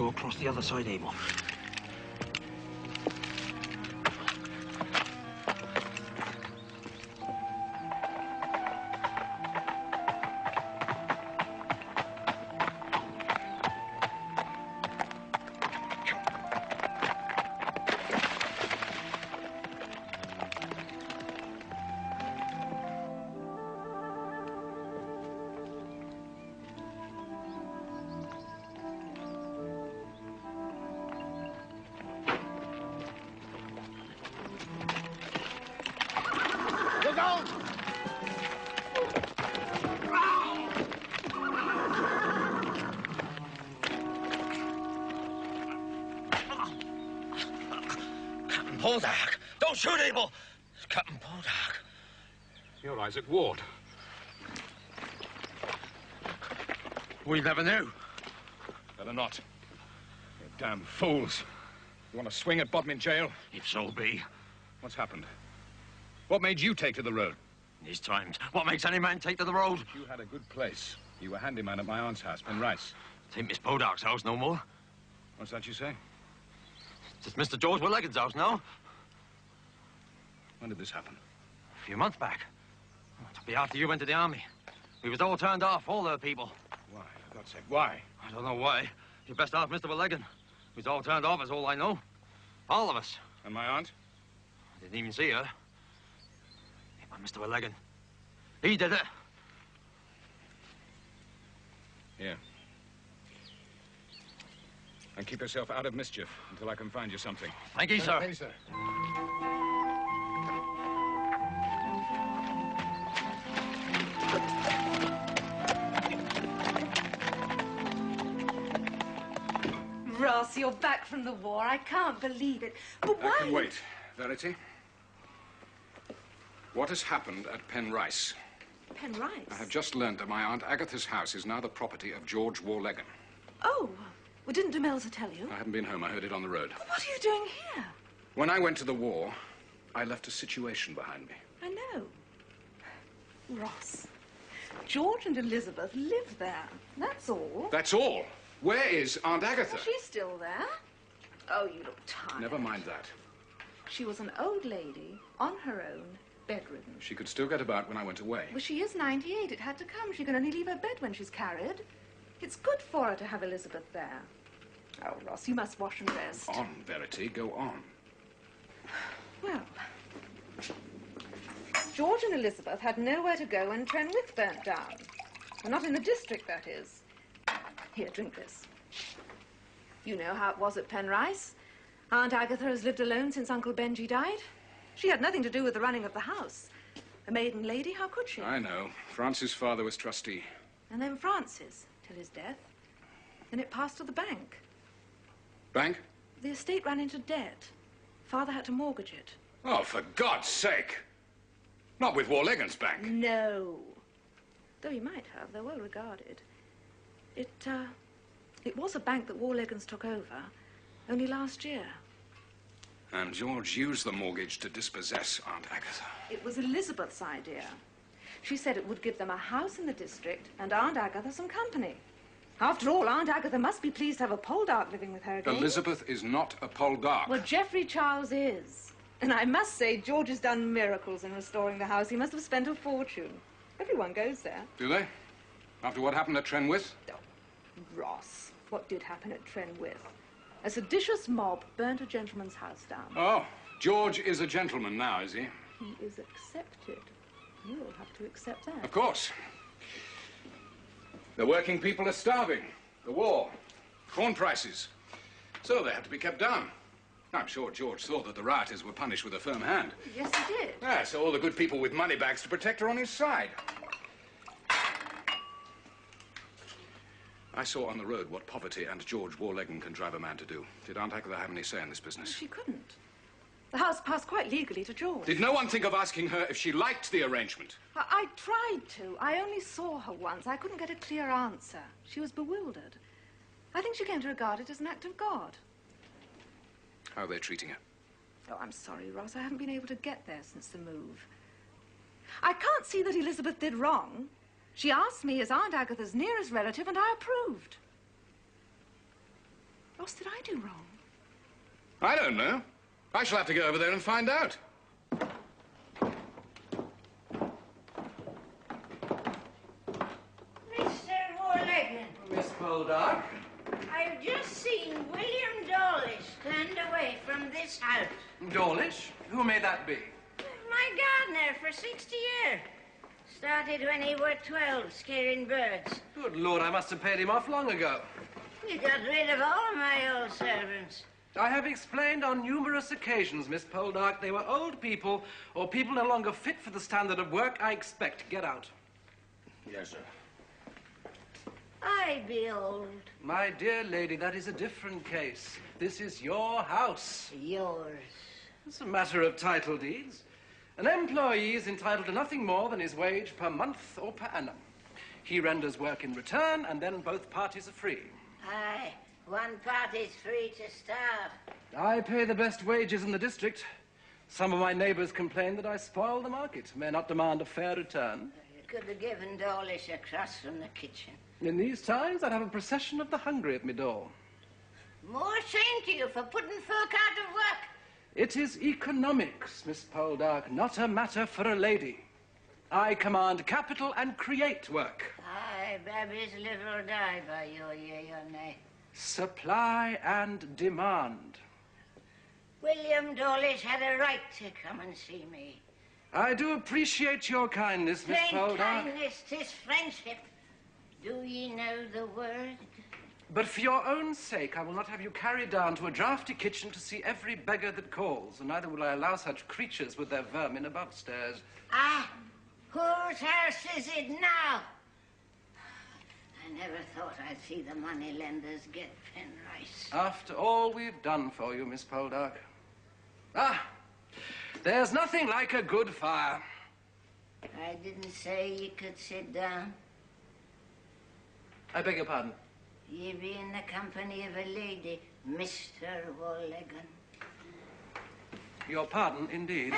go across the other side, Abel. Poldark! Don't shoot, Abel! It's Captain Poldark. You're Isaac Ward. We never knew. Better not. You damn fools. You want to swing at Bodmin jail? If so be. What's happened? What made you take to the road? These times, what makes any man take to the road? You had a good place. You were handyman at my aunt's house, Penrice. It ain't Miss Poldark's house no more. What's that you say? It's Mr. George Warlegan's house now. When did this happen? A few months back. To be after you went to the army. We was all turned off, all the people. Why? For God's sake, why? I don't know why. You best ask Mr. Warlegan. We was all turned off, is all I know. All of us. And my aunt? I didn't even see her. But Mr. Warlegan, he did it. Here. And keep yourself out of mischief until I can find you something. Thank you, sir. Thank you, sir. Ross, you're back from the war. I can't believe it. But why? I can wait. Verity? What has happened at Penrice? Penrice? I have just learned that my Aunt Agatha's house is now the property of George Warlegan. Oh, well, didn't Demelza tell you? I haven't been home. I heard it on the road. But what are you doing here? When I went to the war, I left a situation behind me. I know. Ross, George and Elizabeth live there. That's all. That's all? Where is Aunt Agatha? Well, she's still there. Oh, you look tired. Never mind that. She was an old lady, on her own, bedridden. She could still get about when I went away. Well, she is 98. It had to come. She can only leave her bed when she's carried. It's good for her to have Elizabeth there. Oh, Ross, you must wash and rest. On, Verity, go on. Well, George and Elizabeth had nowhere to go when Trenwith burnt down. Well, not in the district, that is. Here, drink this. You know how it was at Penrice. Aunt Agatha has lived alone since Uncle Benji died. She had nothing to do with the running of the house. A maiden lady, how could she? I know. Francis' father was trustee. And then Francis, till his death. Then it passed to the bank. Bank? The estate ran into debt. Father had to mortgage it. Oh, for God's sake! Not with Warlegan's bank. No. Though he might have, they're well regarded. It was a bank that Warlegan's took over, only last year. And George used the mortgage to dispossess Aunt Agatha. It was Elizabeth's idea. She said it would give them a house in the district and Aunt Agatha some company. After all, Aunt Agatha must be pleased to have a Poldark living with her again. Elizabeth is not a Poldark. Well, Geoffrey Charles is. And I must say, George has done miracles in restoring the house. He must have spent a fortune. Everyone goes there. Do they? After what happened at Trenwith? Oh, Ross, what did happen at Trenwith? A seditious mob burnt a gentleman's house down. Oh, George is a gentleman now, is he? He is accepted. You'll have to accept that. Of course. The working people are starving. The war. Corn prices. So they have to be kept down. I'm sure George thought that the rioters were punished with a firm hand. Yes, he did. Yeah, so all the good people with money bags to protect are on his side. I saw on the road what poverty and George Warlegan can drive a man to do. Did Aunt Agatha have any say in this business? She couldn't. The house passed quite legally to George. Did no one think of asking her if she liked the arrangement? I tried to. I only saw her once. I couldn't get a clear answer. She was bewildered. I think she came to regard it as an act of God. How are they treating her? Oh, I'm sorry, Ross. I haven't been able to get there since the move. I can't see that Elizabeth did wrong. She asked me as Aunt Agatha's nearest relative, and I approved. What did I do wrong? I don't know. I shall have to go over there and find out. Mr. Warlegan. Miss Poldark? I've just seen William Dawlish turned away from this house. Dawlish? Who may that be? My gardener for 60 years. Started when he were 12, scaring birds. Good Lord, I must have paid him off long ago. He got rid of all of my old servants. I have explained on numerous occasions, Miss Poldark, they were old people or people no longer fit for the standard of work I expect. Get out. Yes, sir. I be old. My dear lady, that is a different case. This is your house. Yours. It's a matter of title deeds. An employee is entitled to nothing more than his wage per month or per annum. He renders work in return, and then both parties are free. Aye, one party's free to starve. I pay the best wages in the district. Some of my neighbors complain that I spoil the market, may not demand a fair return. You could have given Dawlish across from the kitchen. In these times, I'd have a procession of the hungry at my door. More shame to you for putting folk out of work. It is economics, Miss Poldark, not a matter for a lady. I command capital and create work. Aye, babies live or die by your yea or nay. Supply and demand. William Dawlish had a right to come and see me. I do appreciate your kindness, Miss Plain Poldark. kindness, 'tis friendship. Do ye know the word? But for your own sake, I will not have you carried down to a draughty kitchen to see every beggar that calls, and neither will I allow such creatures with their vermin above stairs. Ah, whose house is it now? I never thought I'd see the moneylenders get Penrice. After all we've done for you, Miss Poldark. Ah, there's nothing like a good fire. I didn't say you could sit down. I beg your pardon. Ye be in the company of a lady, Mr. Warlegan. Your pardon, indeed.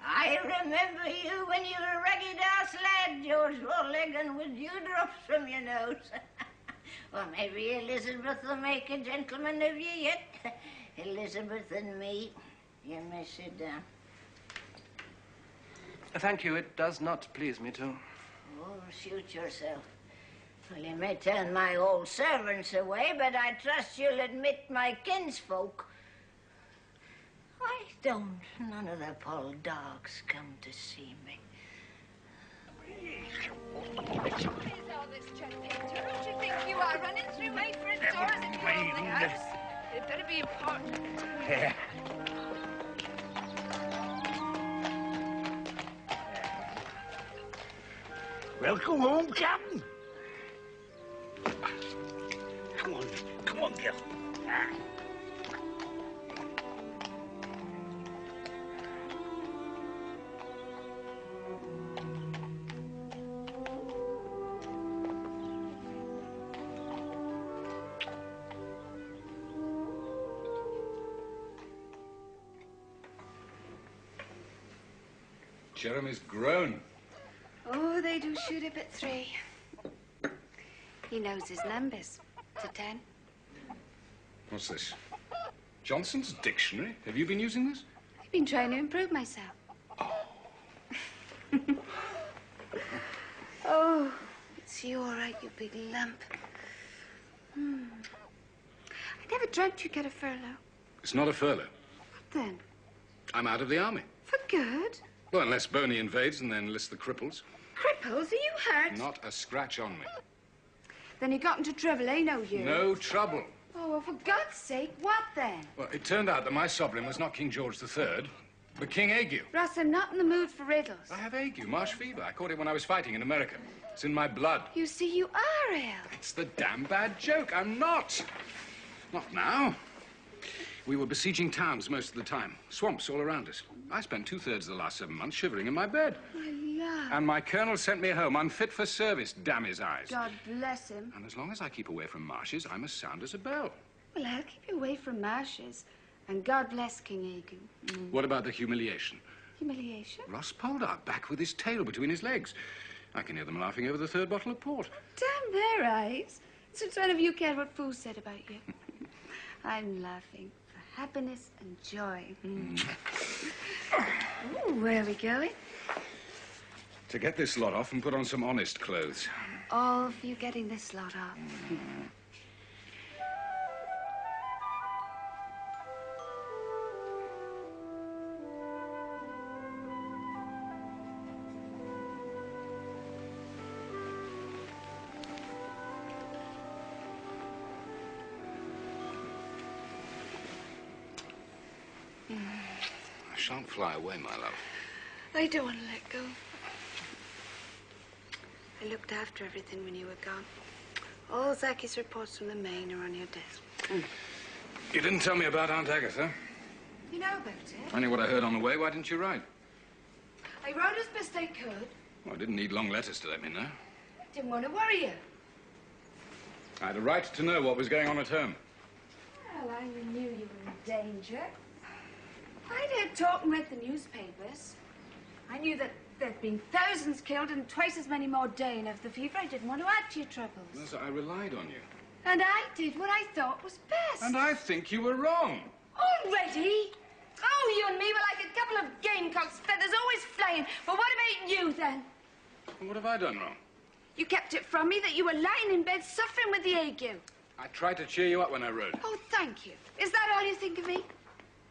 I remember you when you were a ragged-ass lad, George Warlegan, with dewdrops from your nose. Well, maybe Elizabeth will make a gentleman of you yet. Elizabeth and me. You may sit down. Thank you. It does not please me to. Oh, suit yourself. Well, you may turn my old servants away, but I trust you'll admit my kinsfolk. Why don't none of the Poldarks come to see me? What is all this chatting? Don't you think you are running through my front door as if you own the house? It better be important. Welcome home, Captain. Come on, girl. Jeremy's grown. Oh, they do shoot up at 3. He knows his numbers to 10. What's this? Johnson's dictionary? Have you been using this? I've been trying to improve myself. Oh, it's you all right, you big lump. I never dreamt you'd get a furlough. It's not a furlough. What then? I'm out of the army. For good? Well, unless Boney invades and then enlists the cripples. Cripples, are you hurt? Not a scratch on me. Then you got into trouble, eh, no you? No trouble. Oh, well, for God's sake, what then? Well, it turned out that my sovereign was not King George III, but King Ague. Ross, I'm not in the mood for riddles. I have ague, marsh fever. I caught it when I was fighting in America. It's in my blood. You see, you are ill. It's the damn bad joke. I'm not. Not now. We were besieging towns most of the time. Swamps all around us. I spent 2/3 of the last 7 months shivering in my bed. My love. And my colonel sent me home unfit for service, damn his eyes. God bless him. And as long as I keep away from marshes, I'm as sound as a bell. Well, I'll keep you away from marshes. And God bless King Ague. What about the humiliation? Humiliation? Ross Poldark back with his tail between his legs. I can hear them laughing over the 3rd bottle of port. Damn their eyes. Since when have you cared what fools said about you? I'm laughing for happiness and joy. Ooh, where are we going? To get this lot off and put on some honest clothes. All for you getting this lot off. I shan't fly away, my love. I don't want to let go. I looked after everything when you were gone. All Zaki's reports from the main are on your desk. You didn't tell me about Aunt Agatha. You know about it? Only what I heard on the way. Why didn't you write? I wrote as best I could. Well, I didn't need long letters to let me know. Didn't want to worry you. I had a right to know what was going on at home. Well, I knew you were in danger. I'd heard talk and read the newspapers. I knew that there'd been thousands killed and twice as many more dying of the fever. I didn't want to add to your troubles. Yes, I relied on you. And I did what I thought was best. And I think you were wrong. Already? Oh, you and me were like a couple of gamecocks, feathers always flying. But what about you, then? What have I done wrong? You kept it from me that you were lying in bed suffering with the ague. I tried to cheer you up when I wrote. Oh, thank you. Is that all you think of me?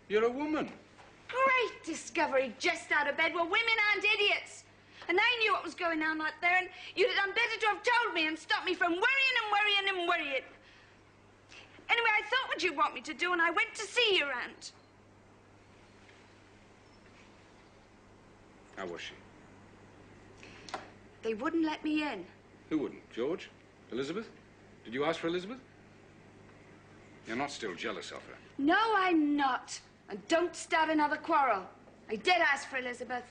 You're a woman. Great discovery, just out of bed. Well, women aren't idiots. And I knew what was going on out there, and you'd have done better to have told me and stopped me from worrying and worrying and worrying. Anyway, I thought what you'd want me to do, and I went to see your aunt. How was she? They wouldn't let me in. Who wouldn't? George? Elizabeth? Did you ask for Elizabeth? You're not still jealous of her. No, I'm not. And don't start another quarrel. I did ask for Elizabeth.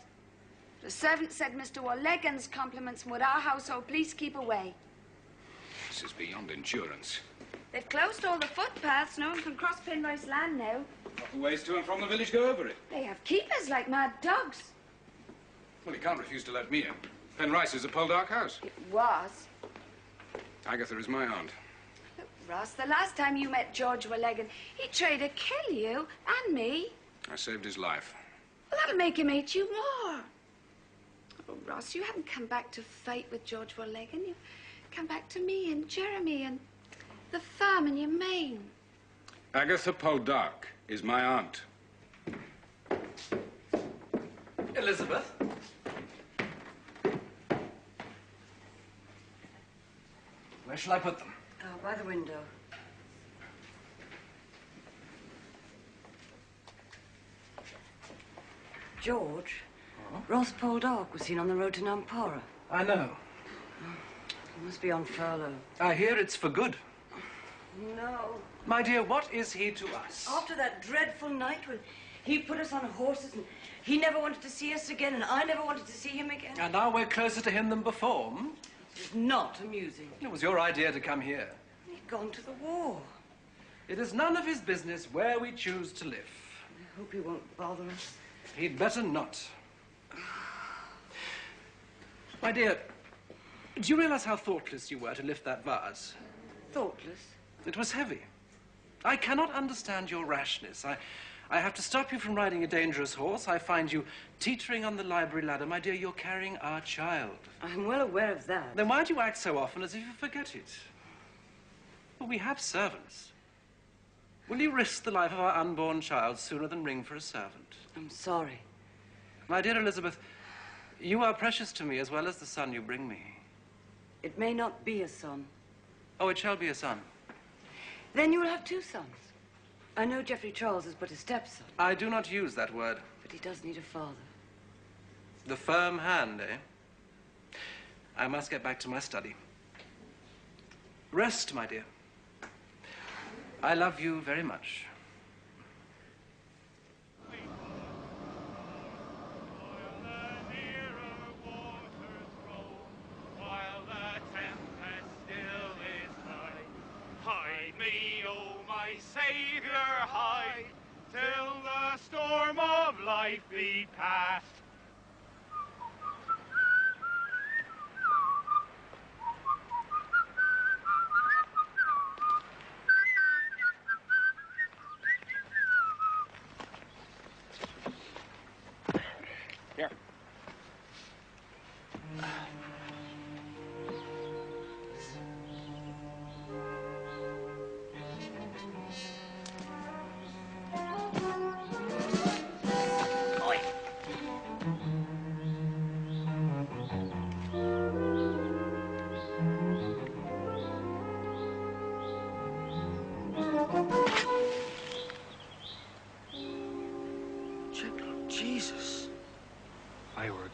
The servant said Mr. O'Legan's compliments would our household please keep away. This is beyond endurance. They've closed all the footpaths. No one can cross Penrice land now. What the ways to and from the village go over it? They have keepers like mad dogs. Well, he can't refuse to let me in. Penrice is a Poldark house. It was. Agatha is my aunt. Look, Ross, the last time you met George O'Legan, he tried to kill you and me. I saved his life. Well, that'll make him hate you more. Oh, Ross, you haven't come back to fight with George O'Legan. You've come back to me and Jeremy and the farm in your Maine. Agatha Poldark is my aunt. Elizabeth? Where shall I put them? Oh, by the window. George, Ross Poldark was seen on the road to Nampara. I know. He must be on furlough. I hear it's for good. No. My dear, what is he to us? After that dreadful night when he put us on horses and he never wanted to see us again and I never wanted to see him again. And now we're closer to him than before. It's not amusing. It was your idea to come here. He'd gone to the war. It is none of his business where we choose to live. I hope he won't bother us. He'd better not. My dear, do you realize how thoughtless you were to lift that vase? Thoughtless? It was heavy. I cannot understand your rashness. I have to stop you from riding a dangerous horse. I find you teetering on the library ladder. My dear, you're carrying our child. I'm well aware of that. Then why do you act so often as if you forget it? Well, we have servants. Will you risk the life of our unborn child sooner than ring for a servant? I'm sorry. My dear Elizabeth, you are precious to me as well as the son you bring me. It may not be a son. Oh, it shall be a son. Then you will have two sons. I know Geoffrey Charles is but a stepson. I do not use that word. But he does need a father. The firm hand, eh? I must get back to my study. Rest, my dear. I love you very much. Savior, hide till the storm of life be past.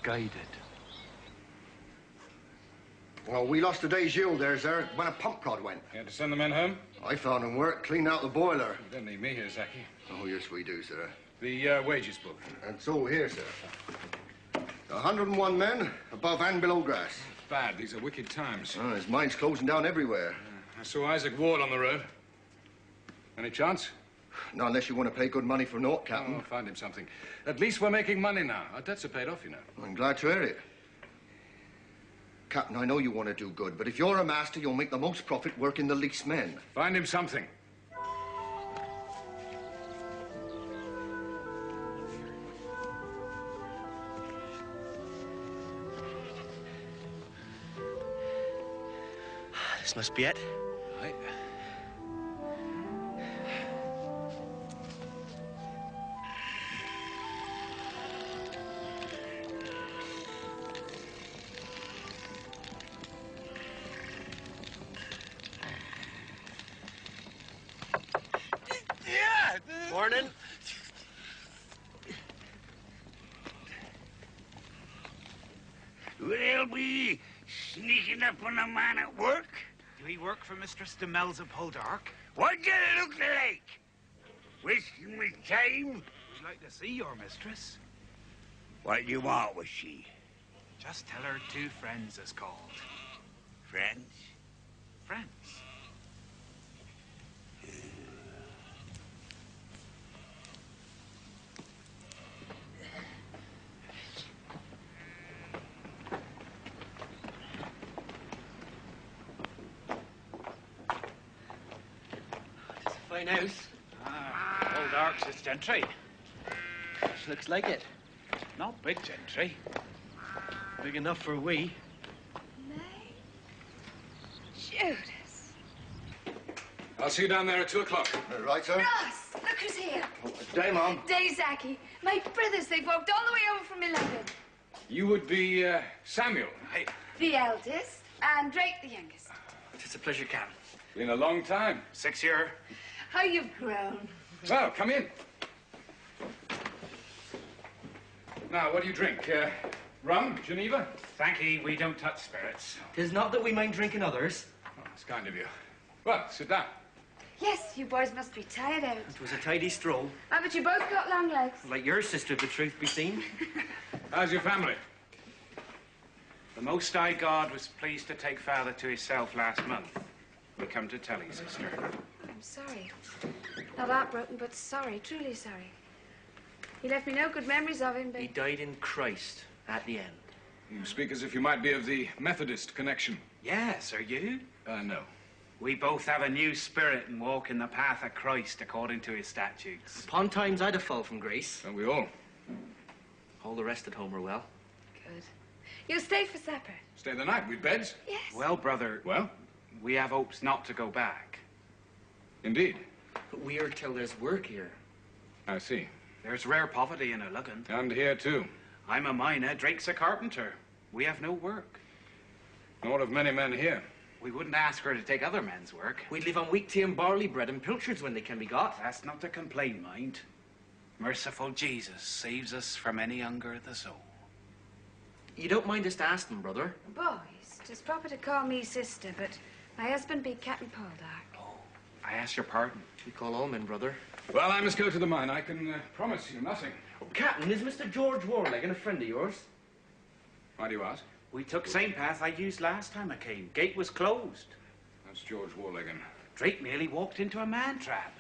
guided. Well, we lost a day's yield there, sir, when a pump prod went. You had to send the men home? I found them work, cleaned out the boiler. You don't need me here, Zaki. Oh, yes, we do, sir. The wages book. It's all here, sir. 101 men, above and below grass. Bad. These are wicked times. Oh, there's mines closing down everywhere. I saw Isaac Ward on the road. Any chance? Not unless you want to pay good money for naught, Captain. Oh, I'll find him something. At least we're making money now. Our debts are paid off, you know. I'm glad to hear it. Captain, I know you want to do good, but if you're a master, you'll make the most profit working the least men. Find him something. This must be it. Right. Morning. Well, we sneaking up on a man at work? Do we work for Mistress Demelza Poldark? What did it look like? Wasting my time? We'd like to see your mistress. What do you want with she? Just tell her 2 friends is called. Friends? Friends. Fine house. Poldark's its gentry. Looks like it. Not big gentry. Big enough for we. Judas. I'll see you down there at 2 o'clock. Right, sir? Ross, look who's here. Day, Mom. Day, Zaki. My brothers, they've walked all the way over from 11. You would be Samuel. Hey. The eldest, and Drake the youngest. It's a pleasure, Captain. Been a long time. 6 year. How you've grown. Well, come in. Now, what do you drink? Rum? Geneva? Thank ye, we don't touch spirits. 'Tis not that we mind drinking others. Oh, it's kind of you. Well, sit down. Yes, you boys must be tired out. It was a tidy stroll. Ah, but you both got long legs. Like your sister, the truth be seen. How's your family? The Most High God was pleased to take Father to himself last month. We come to tell you, sister. I'm sorry. Not heartbroken, but sorry, truly sorry. He left me no good memories of him, but... He died in Christ at the end. You speak as if you might be of the Methodist connection. Yes, are you? No. We both have a new spirit and walk in the path of Christ according to his statutes. Upon times I'd have fall from grace. And we all. All the rest at home are well. Good. You'll stay for supper? Stay the night with beds? Yes. Well, brother... Well? We have hopes not to go back. Indeed. But we're till there's work here. I see. There's rare poverty in O'Lugan. And here, too. I'm a miner, Drake's a carpenter. We have no work. Nor of many men here. We wouldn't ask her to take other men's work. We live on wheat tea and barley bread and pilchards when they can be got. That's not to complain, mind. Merciful Jesus saves us from any hunger of the soul. You don't mind us asking, brother? Boys, 'tis proper to call me sister, but my husband be Captain Poldark. Oh, I ask your pardon. We call all men brother. Well, I must go to the mine. I can promise you nothing. Oh, Captain, is Mr. George Warlegan a friend of yours? Why do you ask? We took same path I used last time I came. Gate was closed. That's George Warlegan. Drake nearly walked into a man trap.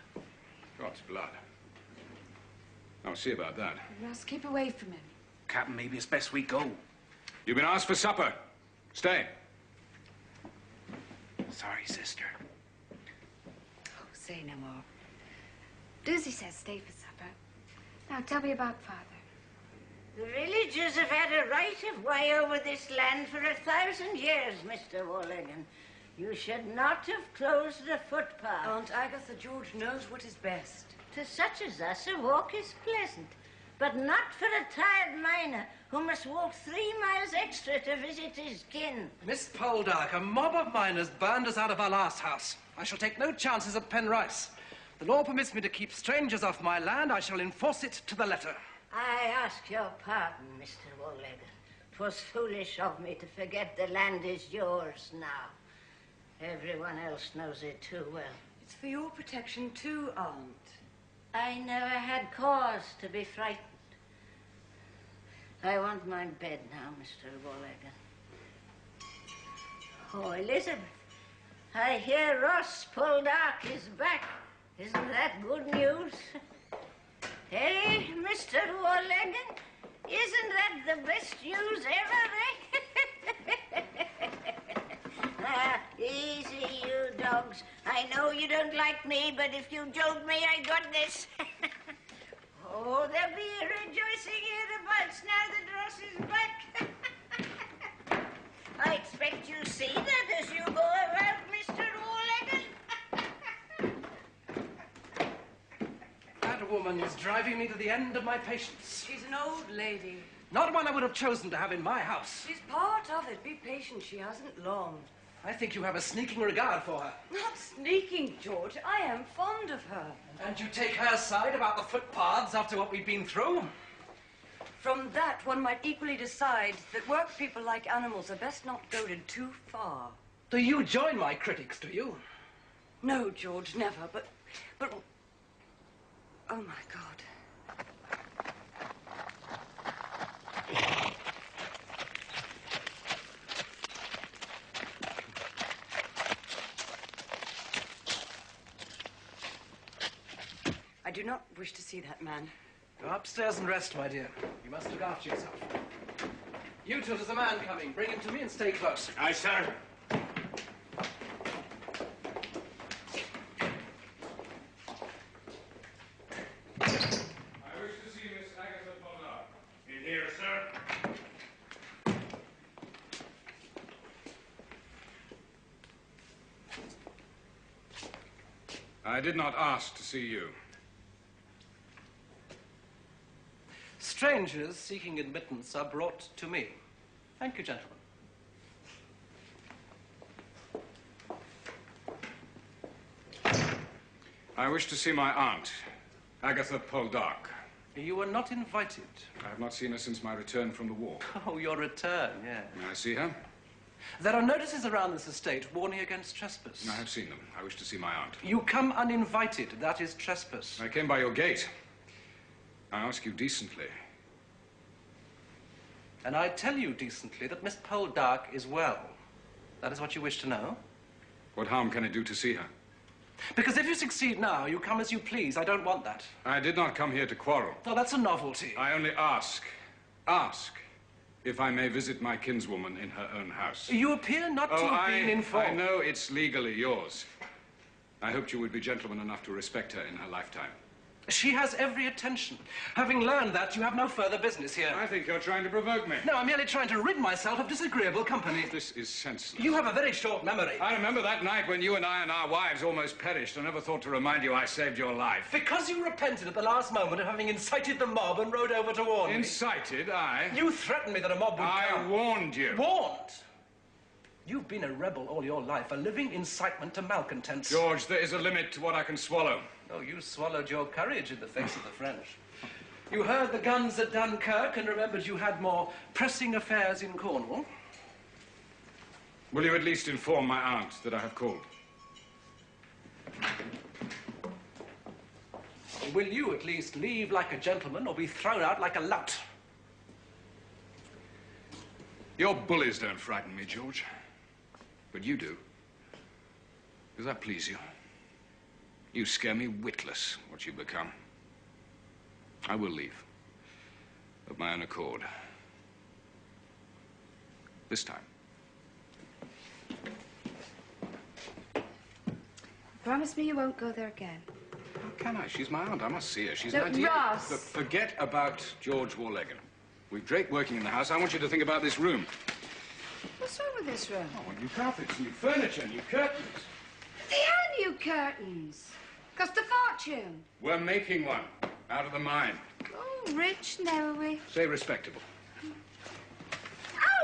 God's blood. I'll see about that. Ross, keep away from him. Captain, maybe it's best we go. You've been asked for supper. Stay. Sorry, sister. Oh, say no more. Doozy says stay for supper. Now, tell me about Father. The villagers have had a right of way over this land for 1,000 years, Mr. Warlegan. You should not have closed the footpath. Aunt Agatha, George knows what is best. To such as us, a walk is pleasant, but not for a tired miner who must walk 3 miles extra to visit his kin. Miss Poldark, a mob of miners burned us out of our last house. I shall take no chances at Penrice. The law permits me to keep strangers off my land. I shall enforce it to the letter. I ask your pardon, Mr. Warlegan, 'Twas foolish of me to forget the land is yours now. Everyone else knows it too well. It's for your protection too, Aunt. I never had cause to be frightened. I want my bed now, Mr. Warlegan. Oh, Elizabeth, I hear Ross Poldark is back. Isn't that good news? Hey, Mr. Warlegan, isn't that the best news ever, eh? Easy, you dogs. I know you don't like me, but if you jolt me, I got this. Oh, there'll be a rejoicing hereabouts now that Ross is back. I expect you see that as you go about, Mr. Warlegan. That woman is driving me to the end of my patience. She's an old lady. Not one I would have chosen to have in my house. She's part of it. Be patient. She hasn't long. I think you have a sneaking regard for her. Not sneaking, George. I am fond of her. And you take her side about the footpaths after what we've been through? From that, one might equally decide that work people like animals are best not goaded too far. Do you join my critics, do you? No, George, never. But... Oh, my God. I do not wish to see that man. Go upstairs and rest, my dear. You must look after yourself. You two, there's a man coming. Bring him to me and stay close. Aye, sir. I wish to see Miss Agatha Poldark. In here, sir. I did not ask to see you. Strangers seeking admittance are brought to me. Thank you, gentlemen. I wish to see my aunt, Agatha Poldark. You were not invited. I have not seen her since my return from the war. Oh, your return, yes. May I see her? There are notices around this estate warning against trespass. I have seen them. I wish to see my aunt. You come uninvited. That is trespass. I came by your gate. I ask you decently. And I tell you decently that Miss Poldark is well. That is what you wish to know? What harm can it do to see her? Because if you succeed now, you come as you please. I don't want that. I did not come here to quarrel. Oh, that's a novelty. I only ask if I may visit my kinswoman in her own house. You appear not to have been informed. I know it's legally yours. I hoped you would be gentleman enough to respect her in her lifetime. She has every attention. Having learned that, you have no further business here. I think you're trying to provoke me. No, I'm merely trying to rid myself of disagreeable company. This is senseless. You have a very short memory. I remember that night when you and I and our wives almost perished. I never thought to remind you I saved your life. Because you repented at the last moment of having incited the mob and rode over to warn me. Incited? You threatened me that a mob would come. I warned you. Warned? You've been a rebel all your life, a living incitement to malcontents. George, there is a limit to what I can swallow. Oh, you swallowed your courage in the face of the French. You heard the guns at Dunkirk and remembered you had more pressing affairs in Cornwall. Will you at least inform my aunt that I have called? Will you at least leave like a gentleman or be thrown out like a lout? Your bullies don't frighten me, George. But you do. Does that please you? You scare me witless, what you've become. I will leave. Of my own accord. This time. Promise me you won't go there again. How can I? She's my aunt. I must see her. She's Look, my dear. Ross. Look, forget about George Warlegan. We've Drake working in the house. I want you to think about this room. What's wrong with this room? I want new carpets, new furniture, new curtains. They are new curtains. Cost a fortune. We're making one. Out of the mine. Oh, rich now are we? Say respectable.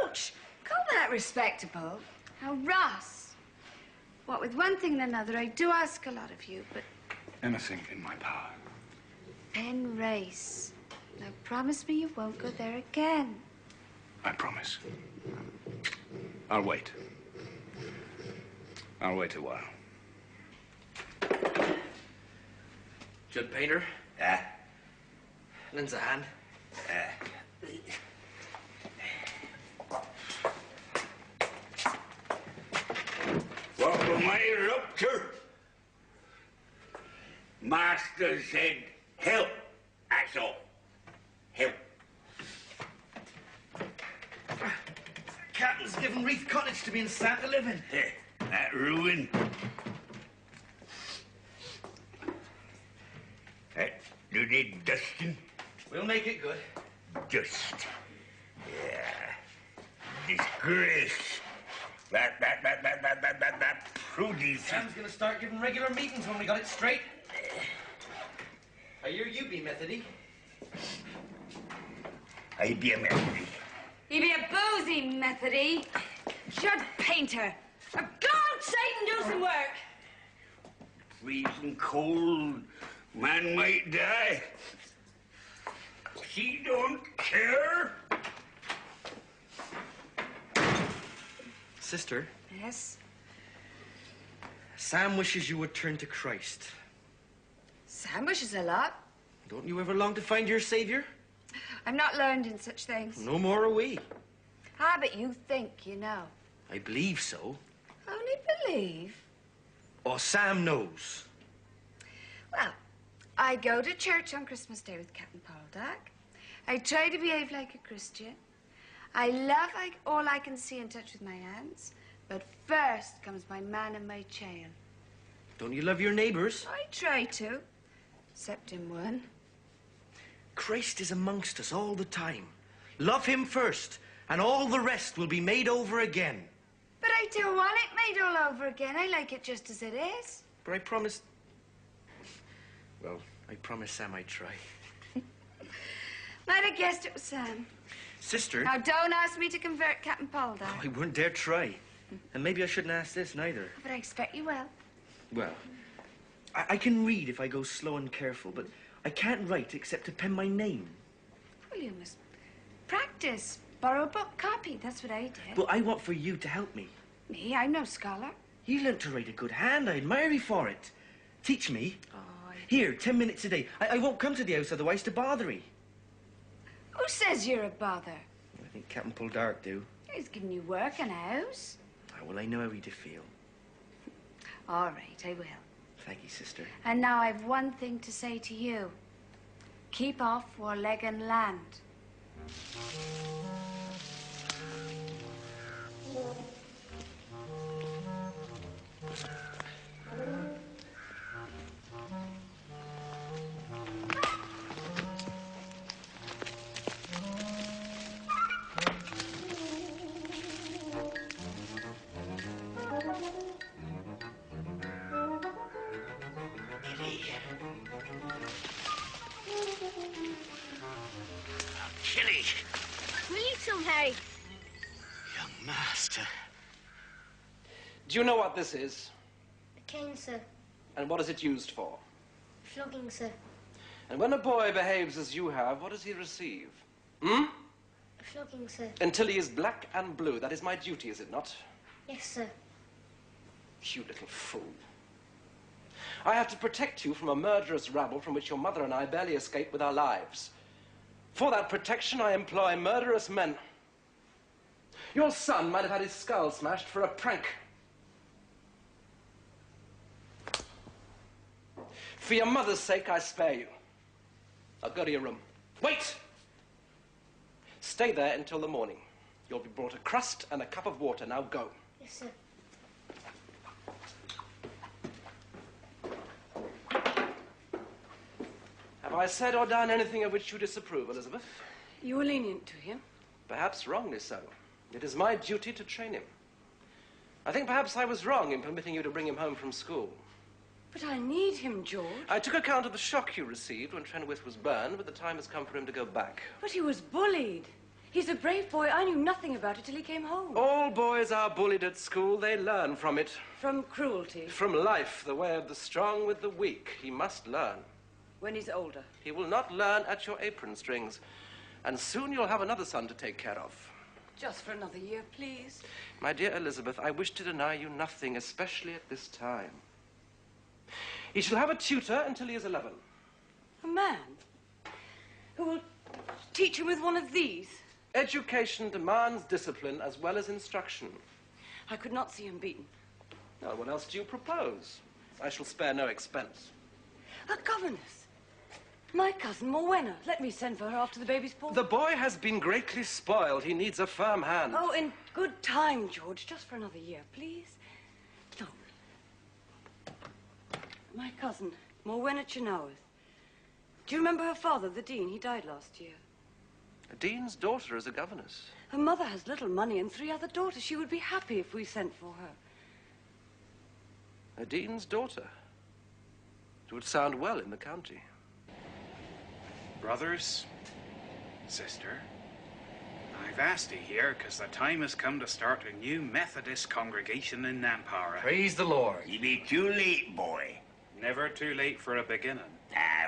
Ouch! Call that respectable? Now, Ross, what with one thing and another, I do ask a lot of you, but... Anything in my power. Penrice. Now, promise me you won't go there again. I promise. I'll wait. I'll wait a while. Judd Painter? Lends a hand. What am I up to? Master said help. That's all. Help. Captain's given Reef Cottage to me in Santa living. That ruin. Do need dusting? We'll make it good. Dust. Yeah. Disgrace. That prudence. Sam's gonna start giving regular meetings when we got it straight. I hear you be Methody. I be a Methody. You be a boozy Methody. Judd Painter. For God's sake, do some work. Freezing cold. Man might die. She don't care. Sister? Yes? Sam wishes you would turn to Christ. Sam wishes a lot. Don't you ever long to find your Savior? I'm not learned in such things. No more are we. Ah, but you think you know. I believe so. Only believe? Oh, Sam knows. Well, I go to church on Christmas Day with Captain Poldark. I try to behave like a Christian. I love all I can see and touch with my hands. But first comes my man and my child. Don't you love your neighbors? I try to, except in one. Christ is amongst us all the time. Love him first, and all the rest will be made over again. But I don't want it made all over again. I like it just as it is. But I promised... Well, I promised Sam I'd try. Might have guessed it was Sam. Sister? Now, don't ask me to convert Captain Poldark. Oh, I wouldn't dare try. And maybe I shouldn't ask this neither. But I expect you will. Well, I can read if I go slow and careful, but I can't write except to pen my name. Well, you must practice. Borrow a book copy. That's what I did. But I want for you to help me. Me? I'm no scholar. You learnt to write a good hand. I admire you for it. Teach me. Here, 10 minutes a day. I won't come to the house otherwise to bother you. Who says you're a bother? I think Captain Poldark do. He's giving you work and a house. Well, I know how he'd feel. All right, I will. Thank you, sister. And now I've one thing to say to you. Keep off Warlegan land. Chilly. Will you some, Harry? Young master. Do you know what this is? A cane, sir. And what is it used for? Flogging, sir. And when a boy behaves as you have, what does he receive? Hmm? A flogging, sir. Until he is black and blue. That is my duty, is it not? Yes, sir. You little fool. I have to protect you from a murderous rabble from which your mother and I barely escaped with our lives. For that protection, I employ murderous men. Your son might have had his skull smashed for a prank. For your mother's sake, I spare you. Now go to your room. Wait! Stay there until the morning. You'll be brought a crust and a cup of water. Now go. Yes, sir. Have I said or done anything of which you disapprove, Elizabeth? You were lenient to him. Perhaps wrongly so. It is my duty to train him. I think perhaps I was wrong in permitting you to bring him home from school. But I need him, George. I took account of the shock you received when Trenwith was burned, but the time has come for him to go back. But he was bullied. He's a brave boy. I knew nothing about it till he came home. All boys are bullied at school. They learn from it. From cruelty. From life, the way of the strong with the weak. He must learn. When he's older. He will not learn at your apron strings. And soon you'll have another son to take care of. Just for another year, please. My dear Elizabeth, I wish to deny you nothing, especially at this time. He shall have a tutor until he is 11. A man? Who will teach him with one of these? Education demands discipline as well as instruction. I could not see him beaten. Now, what else do you propose? I shall spare no expense. A governess. My cousin, Morwenna. Let me send for her after the baby's born. The boy has been greatly spoiled. He needs a firm hand. Oh, in good time, George. Just for another year, please. No. My cousin, Morwenna Chenoweth. Do you remember her father, the dean? He died last year. A dean's daughter is a governess. Her mother has little money and 3 other daughters. She would be happy if we sent for her. A dean's daughter. It would sound well in the county. Brothers, sister, I've asked you here because the time has come to start a new Methodist congregation in Nampara. Praise the Lord. You be too late, boy. Never too late for a beginning.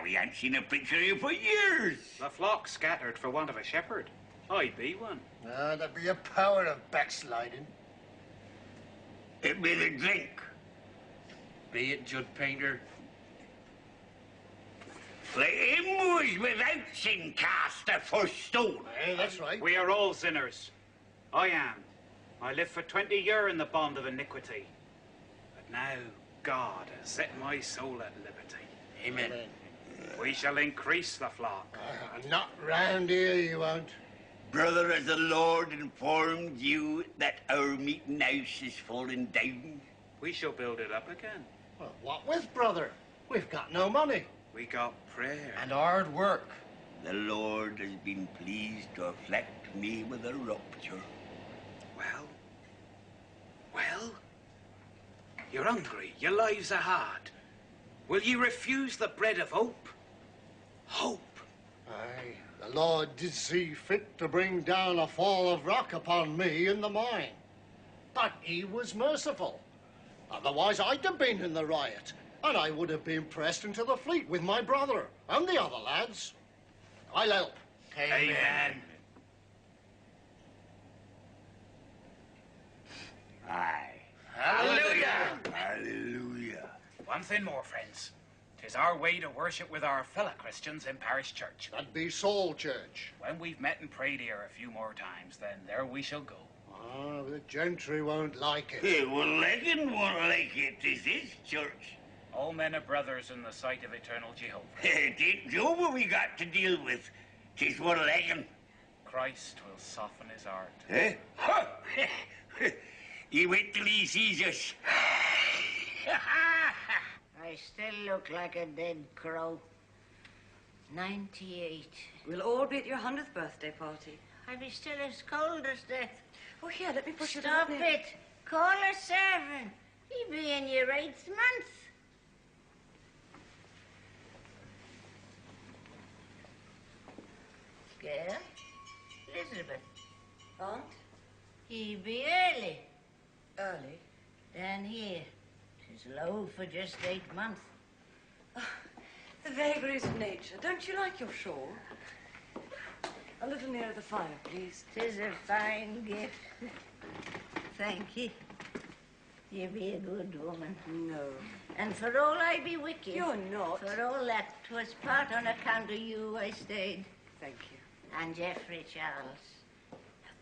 We ain't seen a picture of you for years. The flock scattered for want of a shepherd. I'd be one. There'd be a power of backsliding. It be the drink. Be it, Jud Painter. Let him who is without sin cast the first stone. That's right. We are all sinners. I am. I lived for 20 years in the bond of iniquity. But now God has set my soul at liberty. Amen. We shall increase the flock. Not round here, you won't. Brother, has the Lord informed you that our meeting house is falling down? We shall build it up again. Well, what with, brother? We've got no money. We got prayer. And hard work. The Lord has been pleased to afflict me with a rupture. Well, you're hungry, your lives are hard. Will you refuse the bread of hope? Hope. Aye, the Lord did see fit to bring down a fall of rock upon me in the mine. But he was merciful. Otherwise, I'd have been in the riot, and I would have been pressed into the fleet with my brother and the other lads. I'll help. Amen. Aye. Hallelujah. Hallelujah. One thing more, friends. 'Tis our way to worship with our fellow Christians in parish church. That'd be Saul Church. When we've met and prayed here a few more times, then there we shall go. The gentry won't like it. Hey, well, Legan won't like it. This is church. All men are brothers in the sight of eternal Jehovah. It ain't Jehovah we got to deal with. 'Tis one Legan. Christ will soften his heart. Eh? You wait till he sees us. I still look like a dead crow. 98. We'll all be at your 100th birthday party. I be still as cold as death. Oh, here, let me push it Stop up there. it. Call a servant. He be in your 8th month. Girl, Elizabeth. Aunt? He be early. Early? Down here. 'Tis low for just 8 months. The vagaries of nature. Don't you like your shawl? A little nearer the fire, please. 'Tis a fine gift. Thank ye. You be a good woman. No. And for all I be wicked. You're not. For all that, 'twas part on account of you I stayed. Thank you. And Geoffrey Charles, a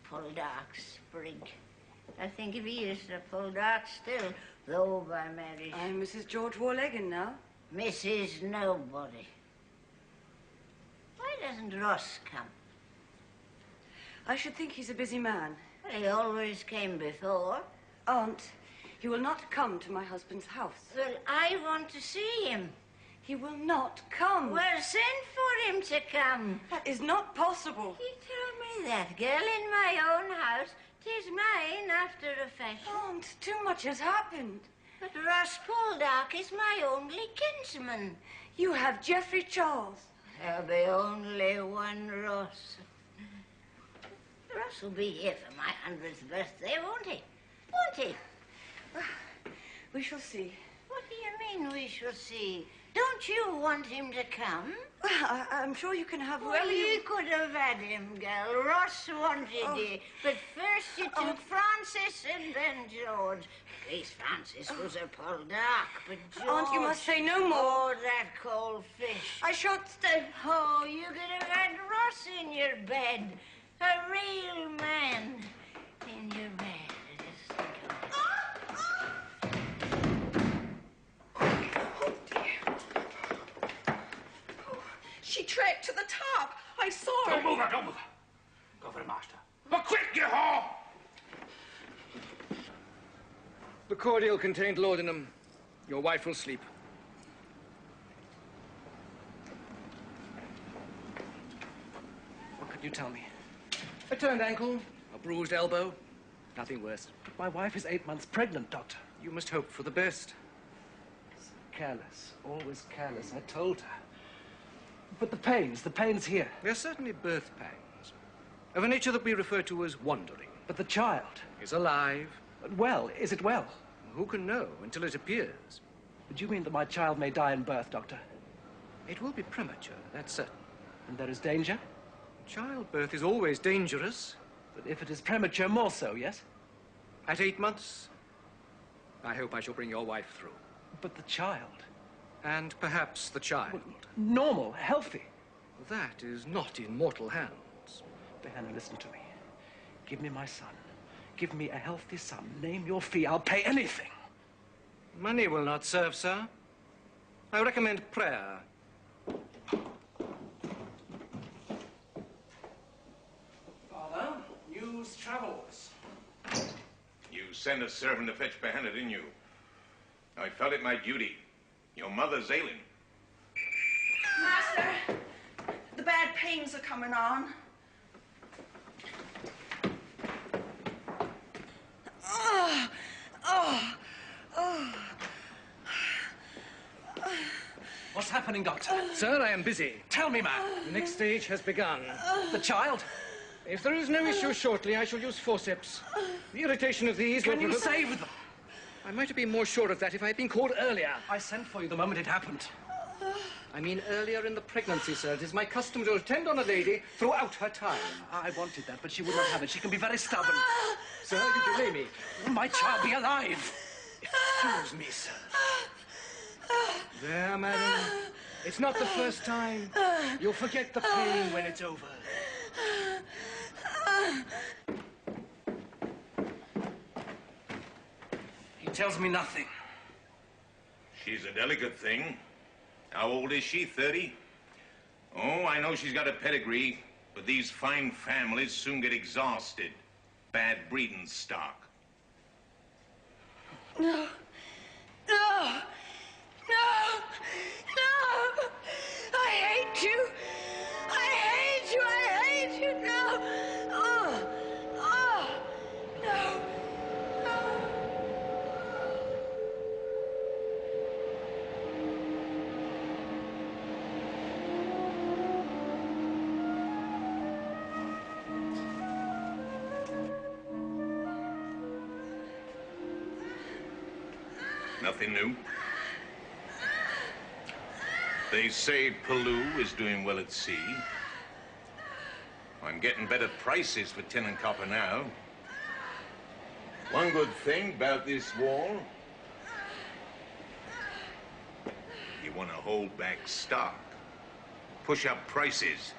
Poldark sprig. I think of he is a Poldark still, though by marriage. I'm Mrs. George Warlegan now. Mrs. Nobody. Why doesn't Ross come? I should think he's a busy man. Well, he always came before. Aunt, you will not come to my husband's house. Well, I want to see him. He will not come. Well, send for him to come. That is not possible. You tell me that, girl, in my own house. 'Tis mine after a fashion. Aunt, too much has happened. But Ross Poldark is my only kinsman. You have Geoffrey Charles. There'll be only one Ross. Ross will be here for my 100th birthday, won't he? Won't he? We shall see. What do you mean we shall see? Don't you want him to come? Well, I'm sure you can have Well, whoever you could have had him, girl. Ross wanted you. But first you took Francis and then George. At least Francis was a Poldark, but George... Aunt, you must say no more. Oh, that cold fish. I shan't stay. Oh, you could have had Ross in your bed. A real man in your bed. Just think of it. She trekked to the top. I saw her. Don't move her, don't move her. Go for the master. But quick, you whore! The cordial contained laudanum. Your wife will sleep. What could you tell me? A turned ankle, a bruised elbow, nothing worse. But my wife is 8 months pregnant, Doctor. You must hope for the best. Careless, always careless, I told her. But the pains here. They're certainly birth pangs, of a nature that we refer to as wandering. But the child Is alive. But well, is it well? Who can know until it appears? Do you mean that my child may die in birth, Doctor? It will be premature, that's certain. And there is danger? Childbirth is always dangerous. But if it is premature, more so, yes? At 8 months, I hope I shall bring your wife through. But the child? And perhaps the child. Well, normal, healthy. That is not in mortal hands. Diana, listen to me. Give me my son. Give me a healthy son. Name your fee. I'll pay anything. Money will not serve, sir. I recommend prayer. Father, news travels. You sent a servant to fetch Behenna, didn't you? I felt it my duty. Your mother's ailing. Master, the bad pains are coming on. What's happening, Doctor? Sir, I am busy. Tell me, man. The next stage has begun. The child? If there is no issue shortly, I shall use forceps. The irritation of these will... Can you save them? I might have been more sure of that if I had been called earlier. I sent for you the moment it happened. I mean earlier in the pregnancy, sir. It is my custom to attend on a lady throughout her time. I wanted that, but she would not have it. She can be very stubborn. Sir, you delay me. Will my child be alive? Excuse me, sir. There, madam. It's not the first time. You'll forget the pain when it's over. He tells me nothing. She's a delicate thing. How old is she, 30? Oh, I know she's got a pedigree, but these fine families soon get exhausted. Bad breeding stock. No. No. No. No. I hate you. I hate you. I hate you. No. Oh. Oh. No. Nothing new. They say Pelou is doing well at sea. I'm getting better prices for tin and copper now. One good thing about this war, you want to hold back stock, push up prices.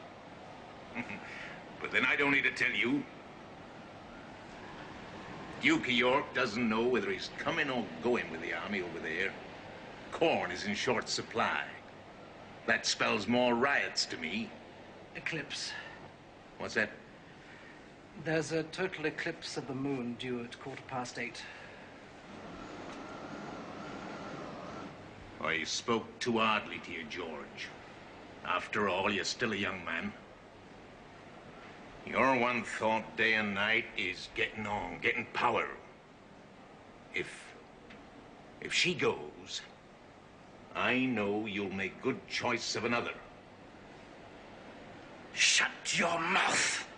But then I don't need to tell you. Duke of York doesn't know whether he's coming or going with the army over there. Corn is in short supply. That spells more riots to me. Eclipse. What's that? There's a total eclipse of the moon due at 8:15. I spoke too hardly to you, George. After all, you're still a young man. Your one thought day and night is getting on, getting power. If she goes, I know you'll make good choice of another. Shut your mouth!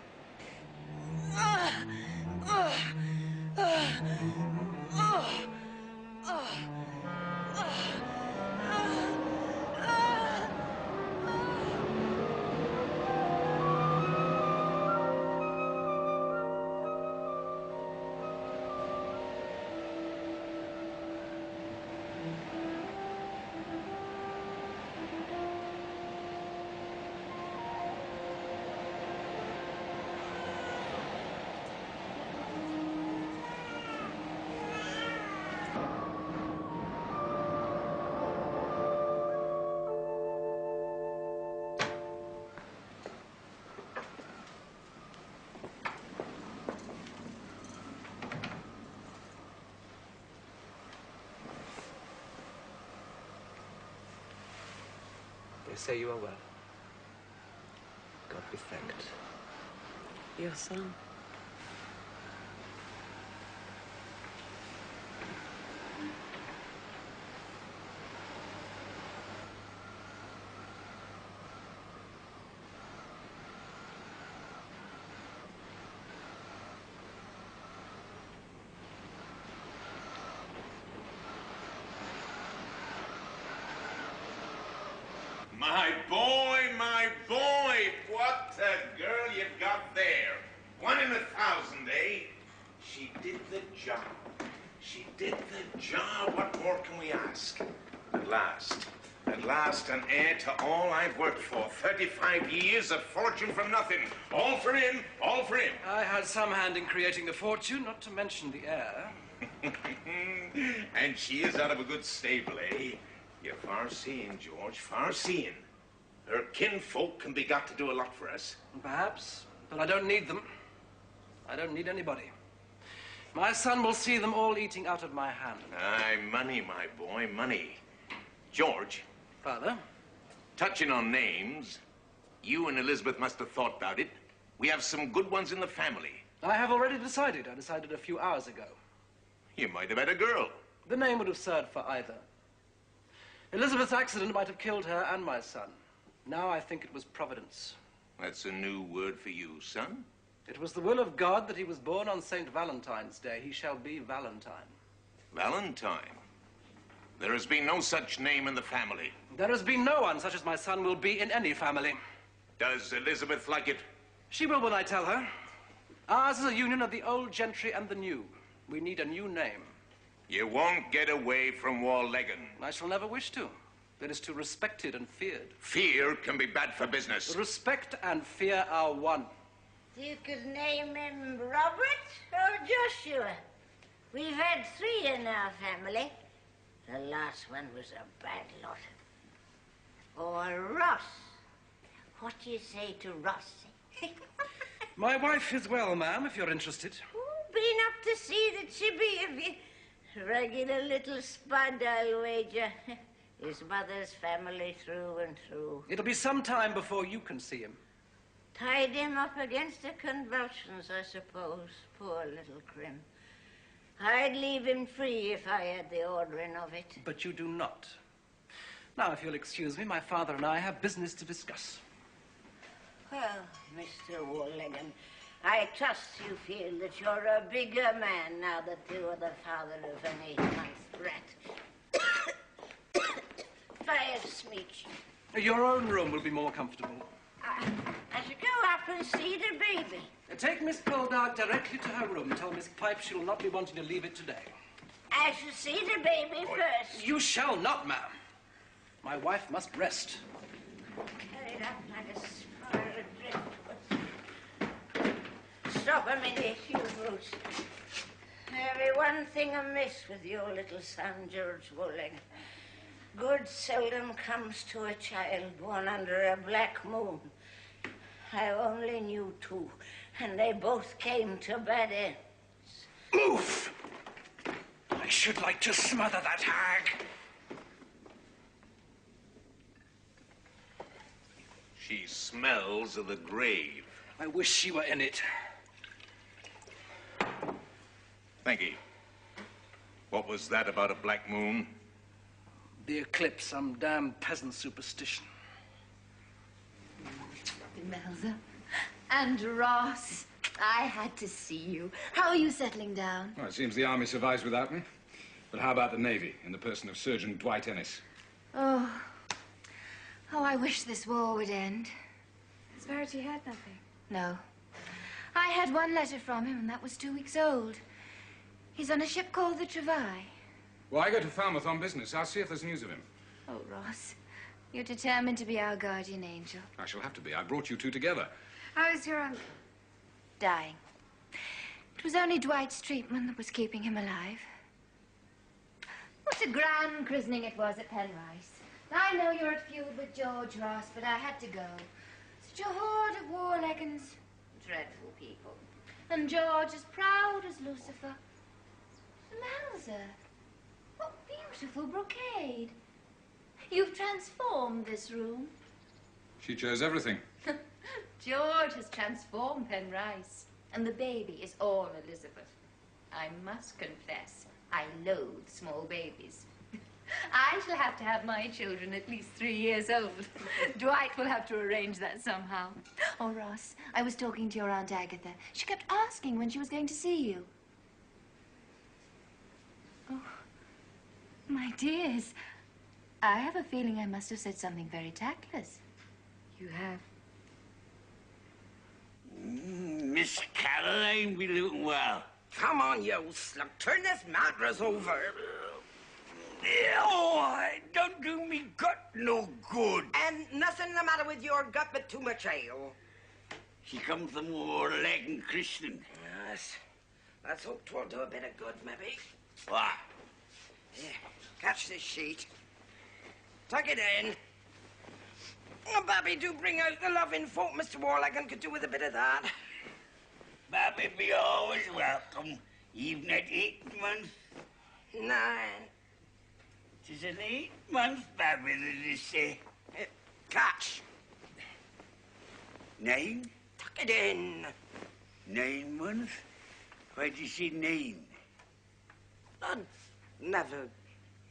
They say you are well. God be thanked. Your son. My boy, what a girl you've got there. 1 in 1,000, eh? She did the job. She did the job. What more can we ask? At last, an heir to all I've worked for. 35 years of fortune from nothing. All for him, all for him. I had some hand in creating the fortune, not to mention the heir. And she is out of a good stable, eh? You're far-seeing, George, far-seeing. Her kinfolk can be got to do a lot for us. Perhaps, but I don't need them. I don't need anybody. My son will see them all eating out of my hand. Aye, money, my boy, money. George. Father? Touching on names, you and Elizabeth must have thought about it. We have some good ones in the family. I have already decided. I decided a few hours ago. You might have had a girl. The name would have served for either. Elizabeth's accident might have killed her and my son. Now I think it was Providence. That's a new word for you, son. It was the will of God that he was born on St. Valentine's Day. He shall be Valentine. Valentine? There has been no such name in the family. There has been no one such as my son will be in any family. Does Elizabeth like it? She will when I tell her. Ours is a union of the old gentry and the new. We need a new name. You won't get away from Wallegan. I shall never wish to. It is too respected and feared. Fear can be bad for business. Respect and fear are one. You could name him Robert or Joshua. We've had 3 in our family. The last one was a bad lot. Or Ross. What do you say to Ross? My wife is well, ma'am, if you're interested. Been up to see that she be of you. Regular little spud, I'll wager. His mother's family through and through. It'll be some time before you can see him. Tied him up against the convulsions, I suppose. Poor little Crim. I'd leave him free if I had the ordering of it. But you do not. Now, if you'll excuse me, my father and I have business to discuss. Well, Mr. Wallegan, I trust you feel that you're a bigger man now that you are the father of an 8-month brat. Fire Smeech. Your own room will be more comfortable. I should go up and see the baby. Take Miss Poldark directly to her room. Tell Miss Pipe she'll not be wanting to leave it today. I shall see the baby first. You shall not, ma'am. My wife must rest. Carried up like a spire of driftwood. Stop a minute, you brute. There be one thing amiss with your little son, George Wallegan. Good seldom comes to a child born under a black moon. I only knew 2, and they both came to bad ends. Move! I should like to smother that hag. She smells of the grave. I wish she were in it. Thank you. What was that about a black moon? The eclipse, some damn peasant superstition. Demelza and Ross, I had to see you. How are you settling down? Well, it seems the army survives without me. But how about the Navy, in the person of Surgeon Dwight Ennis? Oh, I wish this war would end. Has Verity heard nothing? No. I had one letter from him, and that was 2 weeks old. He's on a ship called the Travail. Well, I go to Falmouth on business. I'll see if there's news of him. Oh, Ross, you're determined to be our guardian angel. I shall have to be. I brought you 2 together. How is your uncle? Dying. It was only Dwight's treatment that was keeping him alive. What a grand christening it was at Penrice. I know you're at feud with George, Ross, but I had to go. Such a horde of Warleggans. Dreadful people. And George as proud as Lucifer. Demelza, what beautiful brocade. You've transformed this room. She chose everything. George has transformed Penrice, and the baby is all Elizabeth. I must confess, I loathe small babies. I shall have to have my children at least 3 years old. Dwight will have to arrange that somehow. Oh, Ross, I was talking to your Aunt Agatha. She kept asking when she was going to see you. Oh, my dears, I have a feeling I must have said something very tactless. You have? Miss Caroline be looking well. Come on, you slug. Turn this mattress over. Oh, don't do me gut no good. And nothing the matter with your gut but too much ale. She comes from more leg and christening. Yes. Let's hope 'twill do a bit of good, maybe. What? Yeah, catch this sheet. Tuck it in. Oh, Babby, do bring out the loving folk. Mr. Warlegan could do with a bit of that. Babby be always welcome, even at 8 months. 9. 'Tis an 8 month, Babby, that they say. Catch. 9? Tuck it in. 9 months? Why'd you say 9? I never.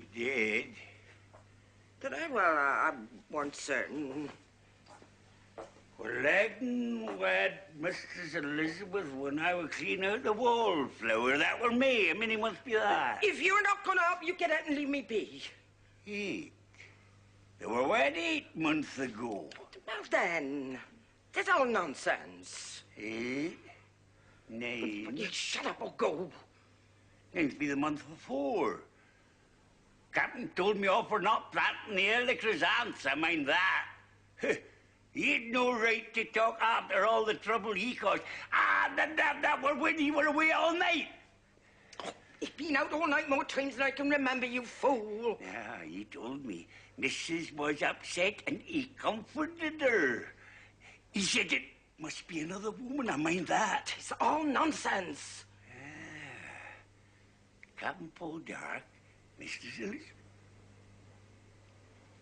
You did? Did I? Well, I weren't certain. Well, Lagan wed Mistress Elizabeth when I was cleaning out the wallflower. That was me. How many months be that? If you're not going to help, you get out and leave me be. 8. They were wed 8 months ago. Now then, that's all nonsense. 8, 9. But you shut up or go. It'd be the month before. Captain told me off for not planting the early chrysanthemums. I mind that. He'd no right to talk after all the trouble he caused. That were when he were away all night. He's been out all night more times than I can remember, you fool. Yeah, he told me. Mrs. was upset and he comforted her. He said it must be another woman. I mind that. It's all nonsense. Captain Poldark, Mrs. Elizabeth.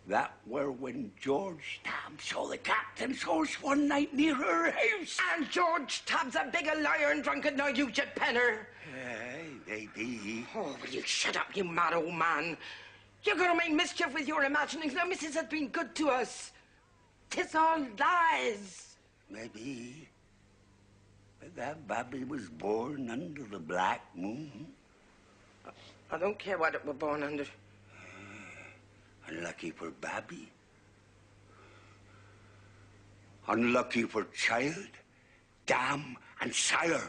That were when George Tam saw the captain's horse one night near her house. And George Tam's a bigger liar and drunkard than you, Jed Penner. Aye, maybe. Oh, will you shut up, you mad old man? You're going to make mischief with your imaginings. Now, Mrs. has been good to us. 'Tis all lies. Maybe. But that babby was born under the black moon. I don't care what it were born under. Unlucky for babby. Unlucky for child, dam, and sire.